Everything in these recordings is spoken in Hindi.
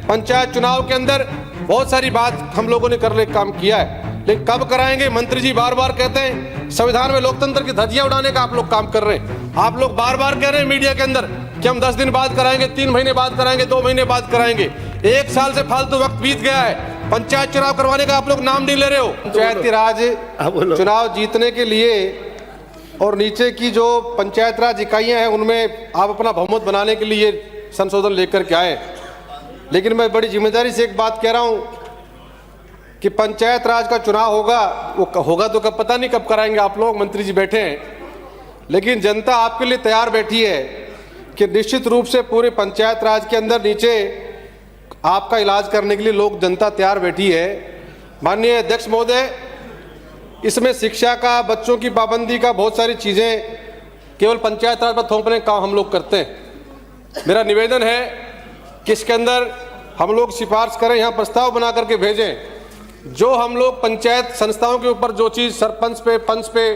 पंचायत चुनाव के अंदर बहुत सारी बात हम लोगों ने करने का काम किया है, लेकिन कब कराएंगे? मंत्री जी बार बार कहते हैं संविधान में लोकतंत्र की धज्जियां उड़ाने का आप लोग काम कर रहे हैं। आप लोग बार बार कह रहे हैं मीडिया के अंदर कि हम 10 दिन बाद कराएंगे, 3 महीने बाद कराएंगे, 2 महीने बाद कराएंगे। 1 साल से फालतू वक्त बीत गया है, पंचायत चुनाव करवाने का आप लोग नाम नहीं ले रहे हो। पंचायती राज चुनाव जीतने के लिए और नीचे की जो पंचायत राज इकाइयां हैं उनमें आप अपना बहुमत बनाने के लिए संशोधन लेकर के आए, लेकिन मैं बड़ी जिम्मेदारी से एक बात कह रहा हूं कि पंचायत राज का चुनाव होगा, वो होगा तो कब पता नहीं कब कराएंगे आप लोग, मंत्री जी बैठे हैं, लेकिन जनता आपके लिए तैयार बैठी है कि निश्चित रूप से पूरे पंचायत राज के अंदर नीचे आपका इलाज करने के लिए लोग जनता तैयार बैठी है। माननीय अध्यक्ष महोदय, इसमें शिक्षा का, बच्चों की पाबंदी का, बहुत सारी चीज़ें केवल पंचायत राज पर थोपने का काम हम लोग करते हैं। मेरा निवेदन है कि इसके अंदर हम लोग सिफारिश करें, यहाँ प्रस्ताव बना करके भेजें। जो हम लोग पंचायत संस्थाओं के ऊपर जो चीज़ सरपंच पे, पंच पे,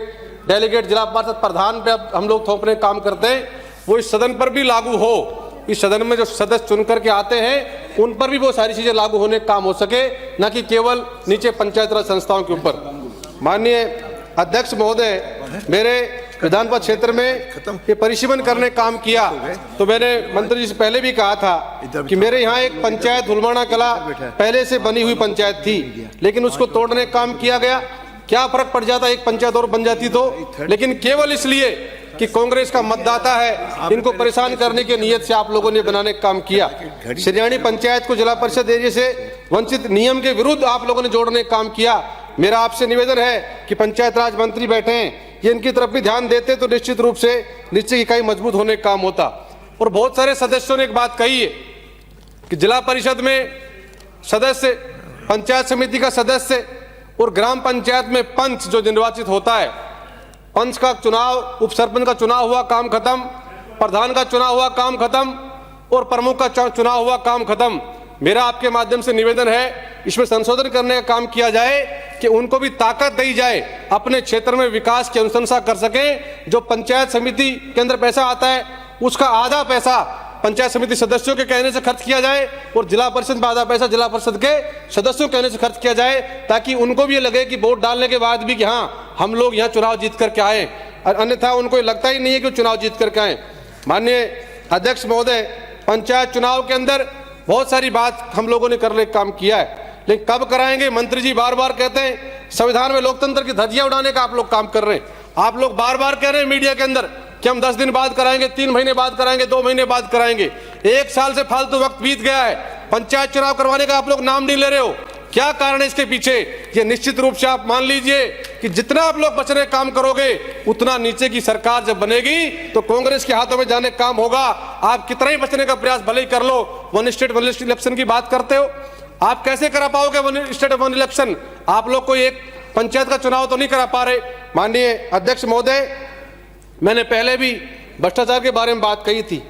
डेलीगेट, जिला पार्षद, प्रधान पे हम लोग थोपने का काम करते हैं, वो इस सदन पर भी लागू हो। इस सदन में जो सदस्य चुन करके आते हैं उन पर भी वो सारी चीज़ें लागू होने का काम हो सके, न कि केवल नीचे पंचायत राज संस्थाओं के ऊपर। माननीय अध्यक्ष महोदय, मेरे विधानसभा क्षेत्र में ये परिसीमन करने का काम किया तो मैंने मंत्री जी से पहले भी कहा था कि मेरे यहाँ एक पंचायत हुलमाना कला पहले से बनी हुई पंचायत थी, लेकिन उसको तोड़ने का काम किया गया। क्या फर्क पड़ जाता, एक पंचायत और बन जाती तो, लेकिन केवल इसलिए कि कांग्रेस का मतदाता है, इनको परेशान करने की नीयत से आप लोगों ने बनाने का काम किया। श्रीयाणी पंचायत को जिला परिषद एरिया से वंचित नियम के विरुद्ध आप लोगों ने जोड़ने का काम किया। मेरा आपसे निवेदन है कि पंचायत राज मंत्री बैठे हैं, ये इनकी तरफ भी ध्यान देते तो निश्चित रूप से निश्चित इकाई मजबूत होने का काम होता। और बहुत सारे सदस्यों ने एक बात कही है कि जिला परिषद में सदस्य, पंचायत समिति का सदस्य और ग्राम पंचायत में पंच जो निर्वाचित होता है, पंच का चुनाव, उप सरपंच का चुनाव हुआ, काम खत्म, प्रधान का चुनाव हुआ, काम खत्म, और प्रमुख का चुनाव हुआ, काम खत्म। मेरा आपके माध्यम से निवेदन है इसमें संशोधन करने का काम किया जाए कि उनको भी ताकत दी जाए, अपने क्षेत्र में विकास की अनुशंसा कर सकें। जो पंचायत समिति के अंदर पैसा आता है उसका आधा पैसा पंचायत समिति सदस्यों के कहने से खर्च किया जाए और जिला परिषद में आधा पैसा जिला परिषद के सदस्यों के कहने से खर्च किया जाए, ताकि उनको भी ये लगे कि वोट डालने के बाद भी कि हाँ हम लोग यहाँ चुनाव जीत करके आए, अन्यथा उनको लगता ही नहीं है कि चुनाव जीत करके आए। माननीय अध्यक्ष महोदय, पंचायत चुनाव के अंदर बहुत सारी बात हम लोगों ने करने का काम किया है, लेकिन कब कराएंगे? मंत्री जी बार बार कहते हैं संविधान में लोकतंत्र की धज्जियां उड़ाने का आप लोग काम कर रहे हैं। आप लोग बार बार कह रहे हैं मीडिया के अंदर कि हम 10 दिन बाद कराएंगे, 3 महीने बाद कराएंगे, 2 महीने बाद कराएंगे। 1 साल से फालतू वक्त बीत गया है, पंचायत चुनाव करवाने का आप लोग नाम नहीं ले रहे हो। क्या कारण है इसके पीछे? ये निश्चित रूप से आप मान लीजिए कि जितना आप लोग बचने काम करोगे उतना नीचे की सरकार जब बनेगी तो कांग्रेस के हाथों में जाने काम होगा। आप कितना ही बचने का प्रयास भले ही कर लो, वन स्टेट वन इलेक्शन की बात करते हो, आप कैसे करा पाओगे वन स्टेट वन इलेक्शन? आप लोग कोई एक पंचायत का चुनाव तो नहीं करा पा रहे। माननीय अध्यक्ष महोदय, मैंने पहले भी भ्रष्टाचार के बारे में बात कही थी।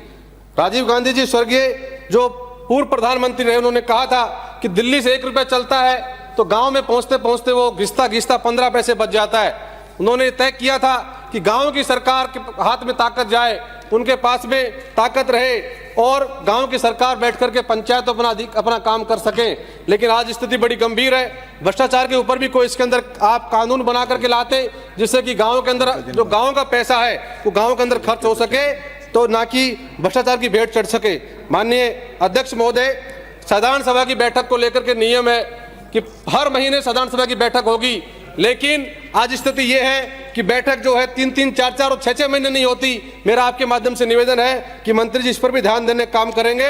राजीव गांधी जी स्वर्गीय जो पूर्व प्रधानमंत्री रहे, उन्होंने कहा था कि दिल्ली से 1 रुपया चलता है तो गांव में पहुंचते पहुंचते वो घिसता घिसता 15 पैसे बच जाता है। उन्होंने तय किया था कि गांव की सरकार के हाथ में ताकत जाए, उनके पास में ताकत रहे और गांव की सरकार बैठ करके पंचायत अपना काम कर सके। लेकिन आज स्थिति बड़ी गंभीर है। भ्रष्टाचार के ऊपर भी कोई इसके अंदर आप कानून बना करके लाते जिससे कि गांव के अंदर जो गांव का पैसा है वो गांव के अंदर खर्च हो सके, तो ना कि भ्रष्टाचार की भेंट चढ़ सके। माननीय अध्यक्ष महोदय, साधारण सभा की बैठक को लेकर के नियम है कि हर महीने साधारण सभा की बैठक होगी, लेकिन आज स्थिति ये है कि बैठक जो है 3-3, 4-4 और 6-6 महीने नहीं होती। मेरा आपके माध्यम से निवेदन है कि मंत्री जी इस पर भी ध्यान देने का काम करेंगे।